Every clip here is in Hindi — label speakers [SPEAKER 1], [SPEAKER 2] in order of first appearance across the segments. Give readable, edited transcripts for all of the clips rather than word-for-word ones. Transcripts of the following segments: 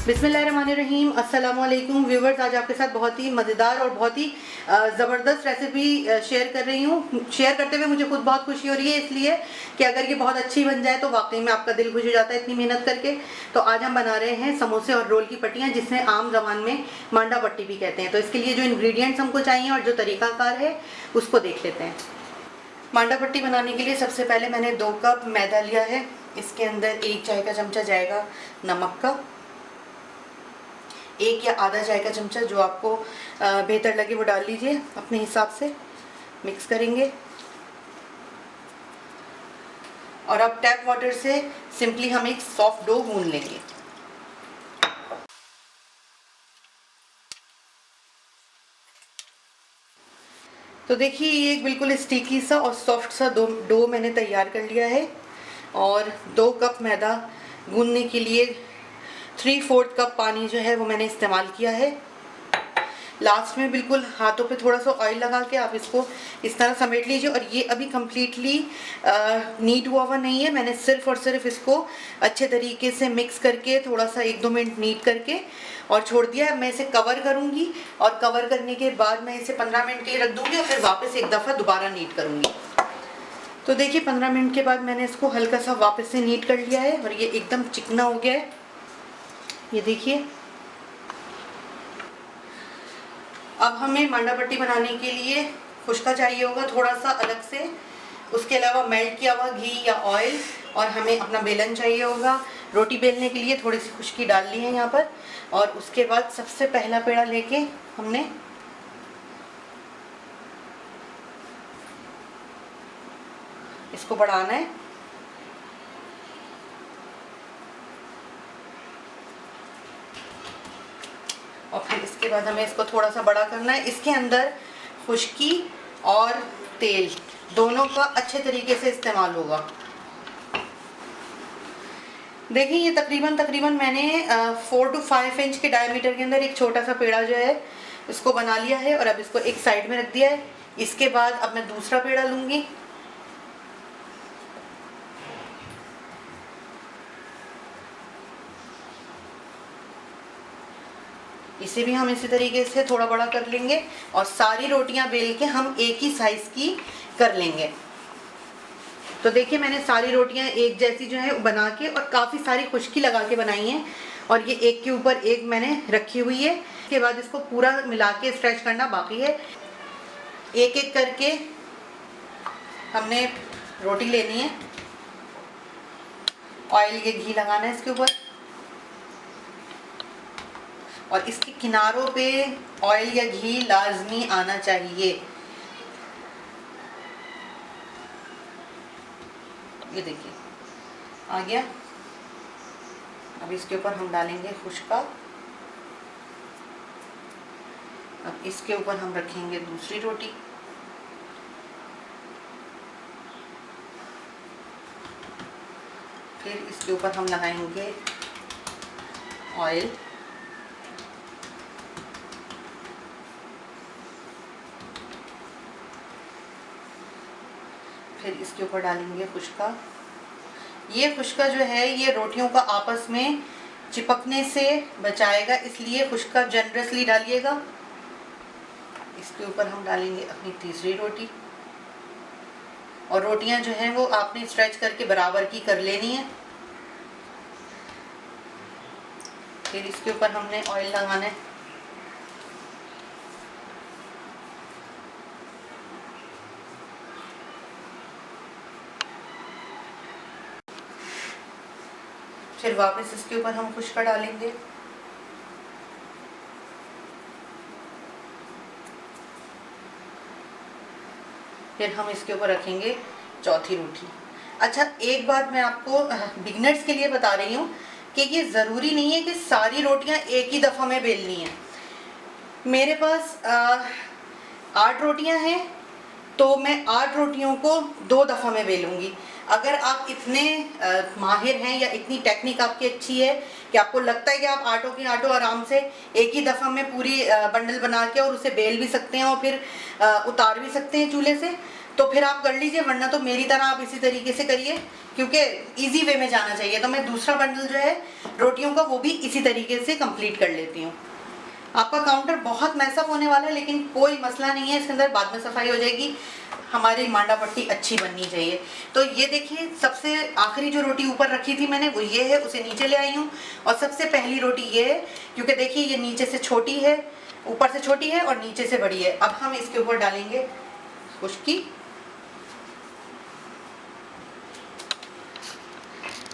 [SPEAKER 1] बिस्मिल्लाहिर्रहमानिर्रहीम, अस्सलाम वालेकुम व्यूवर्स। आज आपके साथ बहुत ही मज़ेदार और बहुत ही ज़बरदस्त रेसिपी शेयर कर रही हूँ। शेयर करते हुए मुझे खुद बहुत खुशी हो रही है, इसलिए कि अगर ये बहुत अच्छी बन जाए तो वाकई में आपका दिल खुश हो जाता है इतनी मेहनत करके। तो आज हम बना रहे हैं समोसे और रोल की पट्टियाँ, जिसमें आम ज़बान में मांडा पट्टी भी कहते हैं। तो इसके लिए जो इंग्रेडिएंट्स हमको चाहिए और जो तरीक़ाकार है उसको देख लेते हैं। मांडा पट्टी बनाने के लिए सबसे पहले मैंने 2 कप मैदा लिया है। इसके अंदर 1 चाय का चमचा जाएगा नमक का, 1 या आधा चाय का चमचा, जो आपको बेहतर लगे वो डाल लीजिए अपने हिसाब से। मिक्स करेंगे और अब टैप वाटर से सिंपली हम एक सॉफ्ट डो गूंद लेंगे। तो देखिए, ये एक बिल्कुल स्टिकी सा और सॉफ्ट सा डो मैंने तैयार कर लिया है। और 2 कप मैदा गूंदने के लिए 3/4 कप पानी जो है वो मैंने इस्तेमाल किया है। लास्ट में बिल्कुल हाथों पे थोड़ा सा ऑयल लगा के आप इसको इस तरह समेट लीजिए। और ये अभी कम्प्लीटली नीट हुआ हुआ नहीं है, मैंने सिर्फ और सिर्फ इसको अच्छे तरीके से मिक्स करके थोड़ा सा 1-2 मिनट नीट करके और छोड़ दिया है। मैं इसे कवर करूँगी और कवर करने के बाद मैं इसे 15 मिनट के लिए रख दूँगी और फिर वापस एक दफ़ा दोबारा नीट करूँगी। तो देखिए, 15 मिनट के बाद मैंने इसको हल्का सा वापस से नीट कर लिया है और ये एकदम चिकना हो गया है। ये देखिए, अब हमें मांडा पट्टी बनाने के लिए खुश्का चाहिए होगा थोड़ा सा अलग से। उसके अलावा मेल्ट किया हुआ घी या ऑयल, और हमें अपना बेलन चाहिए होगा। रोटी बेलने के लिए थोड़ी सी खुश्की डाल ली है यहाँ पर। और उसके बाद सबसे पहला पेड़ा लेके हमने इसको बढ़ाना है। और फिर इसके बाद हमें इसको थोड़ा सा बड़ा करना है। इसके अंदर खुश्की और तेल दोनों का अच्छे तरीके से इस्तेमाल होगा। देखिए, ये तकरीबन मैंने 4 to 5 इंच के डायमीटर के अंदर एक छोटा सा पेड़ा जो है इसको बना लिया है और अब इसको एक साइड में रख दिया है। इसके बाद अब मैं दूसरा पेड़ा लूँगी। इसे भी हम इसी तरीके से थोड़ा बड़ा कर लेंगे और सारी रोटियां बेल के हम एक ही साइज की कर लेंगे। तो देखिए, मैंने सारी रोटियां एक जैसी जो है बना के और काफ़ी सारी खुश्की लगा के बनाई हैं और ये एक के ऊपर एक मैंने रखी हुई है। इसके बाद इसको पूरा मिला के स्ट्रेच करना बाकी है। एक एक करके हमने रोटी लेनी है, ऑयल या घी लगाना है इसके ऊपर और इसके किनारों पे ऑयल या घी लाजमी आना चाहिए। ये देखिए, आ गया। अब इसके ऊपर हम डालेंगे खुश्का। अब इसके ऊपर हम रखेंगे दूसरी रोटी। फिर इसके ऊपर हम लगाएंगे ऑयल। फिर इसके ऊपर डालेंगे खुश्का। ये खुश्का जो है ये रोटियों का आपस में चिपकने से बचाएगा, इसलिए खुश्का जनरसली डालिएगा। इसके ऊपर हम डालेंगे अपनी तीसरी रोटी और रोटियां जो हैं वो आपने स्ट्रेच करके बराबर की कर लेनी है। फिर इसके ऊपर हमने ऑयल लगाना है। फिर वापस इसके ऊपर हम खुश्का डालेंगे। फिर हम इसके ऊपर रखेंगे चौथी रोटी। अच्छा, एक बात मैं आपको बिगनर्स के लिए बता रही हूँ कि ये ज़रूरी नहीं है कि सारी रोटियाँ एक ही दफ़ा में बेलनी है। मेरे पास 8 रोटियाँ हैं तो मैं 8 रोटियों को 2 दफ़ा में बेलूँगी। अगर आप इतने माहिर हैं या इतनी टेक्निक आपकी अच्छी है कि आपको लगता है कि आप आटों की आटो आराम से एक ही दफ़ा में पूरी बंडल बना के और उसे बेल भी सकते हैं और फिर उतार भी सकते हैं चूल्हे से, तो फिर आप कर लीजिए, वरना तो मेरी तरह आप इसी तरीके से करिए, क्योंकि इजी वे में जाना चाहिए। तो मैं दूसरा बंडल जो है रोटियों का वो भी इसी तरीके से कंप्लीट कर लेती हूँ। आपका काउंटर बहुत मैसअप होने वाला है, लेकिन कोई मसला नहीं है, इसके अंदर बाद में सफाई हो जाएगी। हमारी मांडा पट्टी अच्छी बननी चाहिए। तो ये देखिए, सबसे आखिरी जो रोटी ऊपर रखी थी मैंने वो ये है, उसे नीचे ले आई हूँ। और सबसे पहली रोटी ये है, क्योंकि देखिए ये नीचे से छोटी है, ऊपर से छोटी है और नीचे से बड़ी है। अब हम इसके ऊपर डालेंगे खुश्की,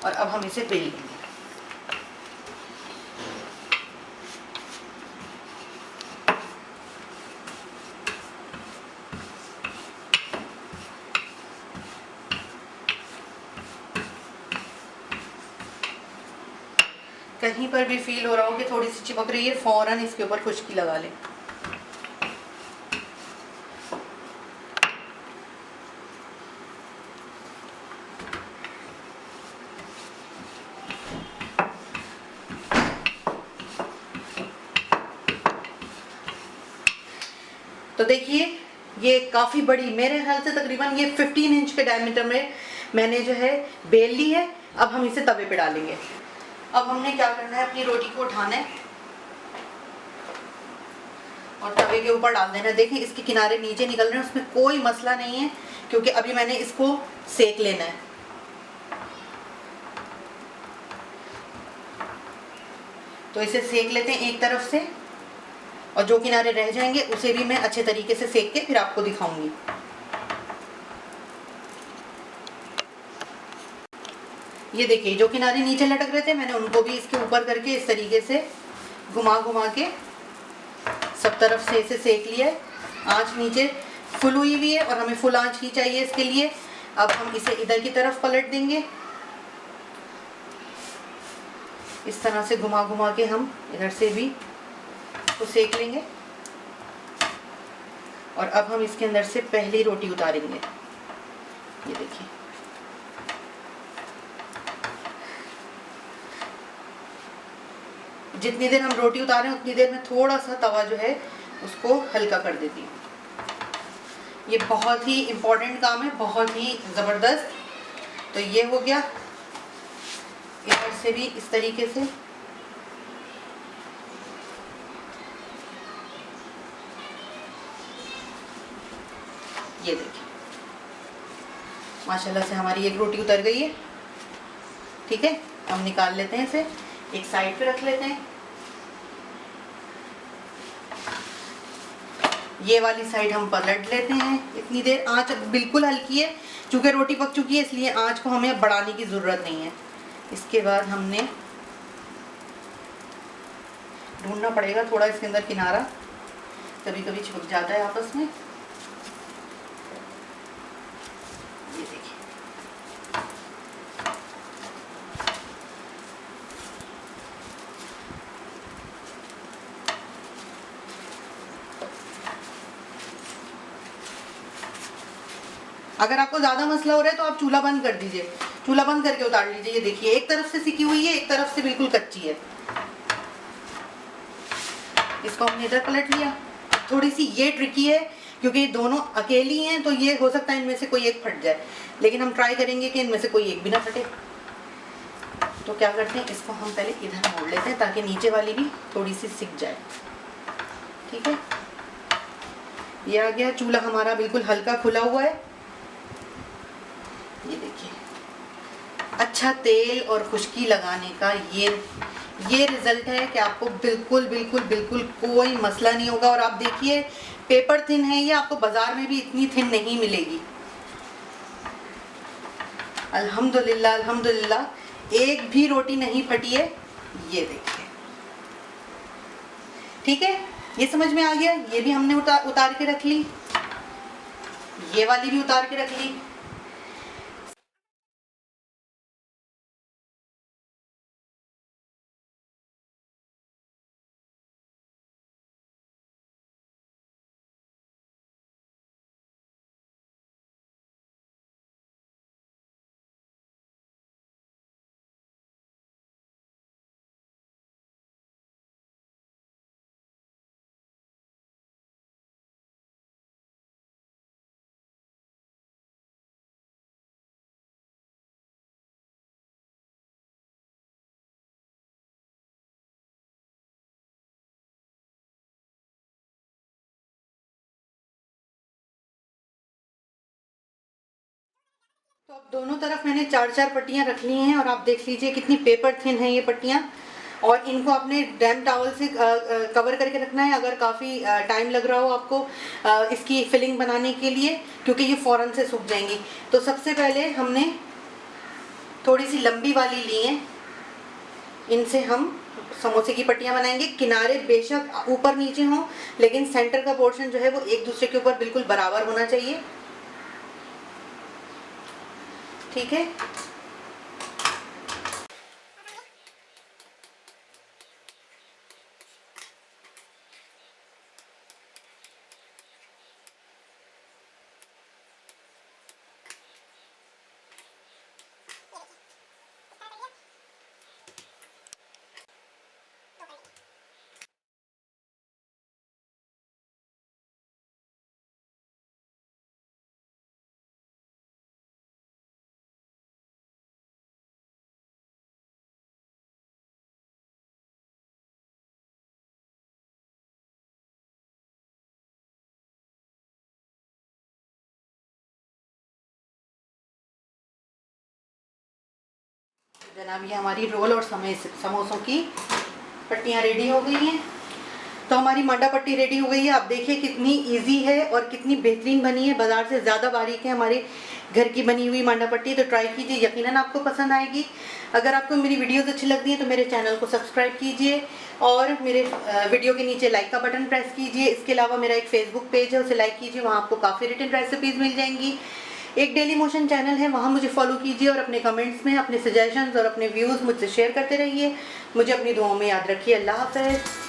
[SPEAKER 1] और अब हम इसे बेल लेंगे। कहीं पर भी फील हो रहा हो कि थोड़ी सी चिपक रही है, फौरन इसके ऊपर खुश्की लगा लें। तो देखिए ये काफ़ी बड़ी, मेरे ख्याल से तकरीबन ये 15 इंच के डायमीटर में मैंने जो है बेल ली है। अब हम इसे तवे पे डालेंगे। अब हमने क्या करना है, अपनी रोटी को उठाना है और तवे के ऊपर डाल देना है। देखिए इसके किनारे नीचे निकल रहे हैं, उसमें कोई मसला नहीं है, क्योंकि अभी मैंने इसको सेक लेना है। तो इसे सेक लेते हैं एक तरफ से, और जो किनारे रह जाएंगे उसे भी मैं अच्छे तरीके से सेक के फिर आपको दिखाऊंगी। ये देखिए जो किनारे नीचे लटक रहे थे, मैंने उनको भी इसके ऊपर करके इस तरीके से घुमा घुमा के सब तरफ से इसे सेक लिया है। आंच नीचे फुल हुई हुई है और हमें फुल आंच ही चाहिए इसके लिए। अब हम इसे इधर की तरफ पलट देंगे, इस तरह से घुमा घुमा के हम इधर से भी इसको सेक लेंगे। और अब हम इसके अंदर से पहली रोटी उतारेंगे। ये देखिए जितनी देर हम रोटी उतारें उतनी देर में थोड़ा सा तवा जो है उसको हल्का कर देती हूँ। ये बहुत ही इम्पोर्टेंट काम है, बहुत ही ज़बरदस्त। तो ये हो गया, इधर से भी इस तरीके से। ये देखिए माशाल्लाह से हमारी एक रोटी उतर गई है। ठीक है, हम निकाल लेते हैं इसे, एक साइड पे रख लेते हैं। ये वाली साइड हम पलट लेते हैं इतनी देर। आंच बिल्कुल हल्की है, चूँकि रोटी पक चुकी है इसलिए आंच को हमें बढ़ाने की ज़रूरत नहीं है। इसके बाद हमने ढूंढना पड़ेगा थोड़ा इसके अंदर किनारा, कभी कभी छुप जाता है आपस में। ये देखिए अगर आपको ज़्यादा मसला हो रहा है तो आप चूल्हा बंद कर दीजिए, चूल्हा बंद करके उतार लीजिए। ये देखिए एक तरफ से सिकी हुई है, एक तरफ से बिल्कुल कच्ची है। इसको हमने इधर पलट लिया। थोड़ी सी ये ट्रिकी है क्योंकि दोनों अकेली हैं, तो ये हो सकता है इनमें से कोई एक फट जाए, लेकिन हम ट्राई करेंगे कि इनमें से कोई एक भी ना फटे। तो क्या करते हैं, इसको हम पहले इधर मोड़ लेते हैं ताकि नीचे वाली भी थोड़ी सी सिक जाए। ठीक है, ये आ गया। चूल्हा हमारा बिल्कुल हल्का खुला हुआ है। ये देखिए अच्छा तेल और खुश्की लगाने का ये रिजल्ट है कि आपको बिल्कुल बिल्कुल बिल्कुल कोई मसला नहीं होगा। और आप देखिए पेपर थिन है, ये आपको बाजार में भी इतनी थिन नहीं मिलेगी। अल्हम्दुलिल्लाह अल्हम्दुलिल्लाह, एक भी रोटी नहीं फटी है। ये देखिए ठीक है, ये समझ में आ गया। ये भी हमने उतार के रख ली, ये वाली भी उतार के रख ली। तो अब दोनों तरफ मैंने 4-4 पट्टियाँ रख ली हैं और आप देख लीजिए कितनी पेपर थिन है ये पट्टियाँ। और इनको आपने डैम टॉवल से कवर करके रखना है अगर काफ़ी टाइम लग रहा हो आपको इसकी फिलिंग बनाने के लिए, क्योंकि ये फ़ौरन से सूख जाएंगी। तो सबसे पहले हमने थोड़ी सी लंबी वाली ली है, इनसे हम समोसे की पट्टियाँ बनाएंगे। किनारे बेशक ऊपर नीचे हों, लेकिन सेंटर का पोर्शन जो है वो एक दूसरे के ऊपर बिल्कुल बराबर होना चाहिए। ठीक है, जनाब ये हमारी रोल और समोसों की पट्टियाँ रेडी हो गई हैं। तो हमारी मांडा पट्टी रेडी हो गई है। आप देखिए कितनी इजी है और कितनी बेहतरीन बनी है, बाज़ार से ज़्यादा बारीक है हमारे घर की बनी हुई मांडा पट्टी। तो ट्राई कीजिए, यकीनन आपको पसंद आएगी। अगर आपको मेरी वीडियोस अच्छी लगती हैं तो मेरे चैनल को सब्सक्राइब कीजिए और मेरे वीडियो के नीचे लाइक का बटन प्रेस कीजिए। इसके अलावा मेरा एक फेसबुक पेज है, उसे लाइक कीजिए, वहाँ आपको काफ़ी रिटन रेसिपीज़ मिल जाएंगी। एक डेली मोशन चैनल है, वहाँ मुझे फॉलो कीजिए और अपने कमेंट्स में अपने सजेशंस और अपने व्यूज़ मुझसे शेयर करते रहिए। मुझे अपनी दुआओं में याद रखिए। अल्लाह हाफ़िज़।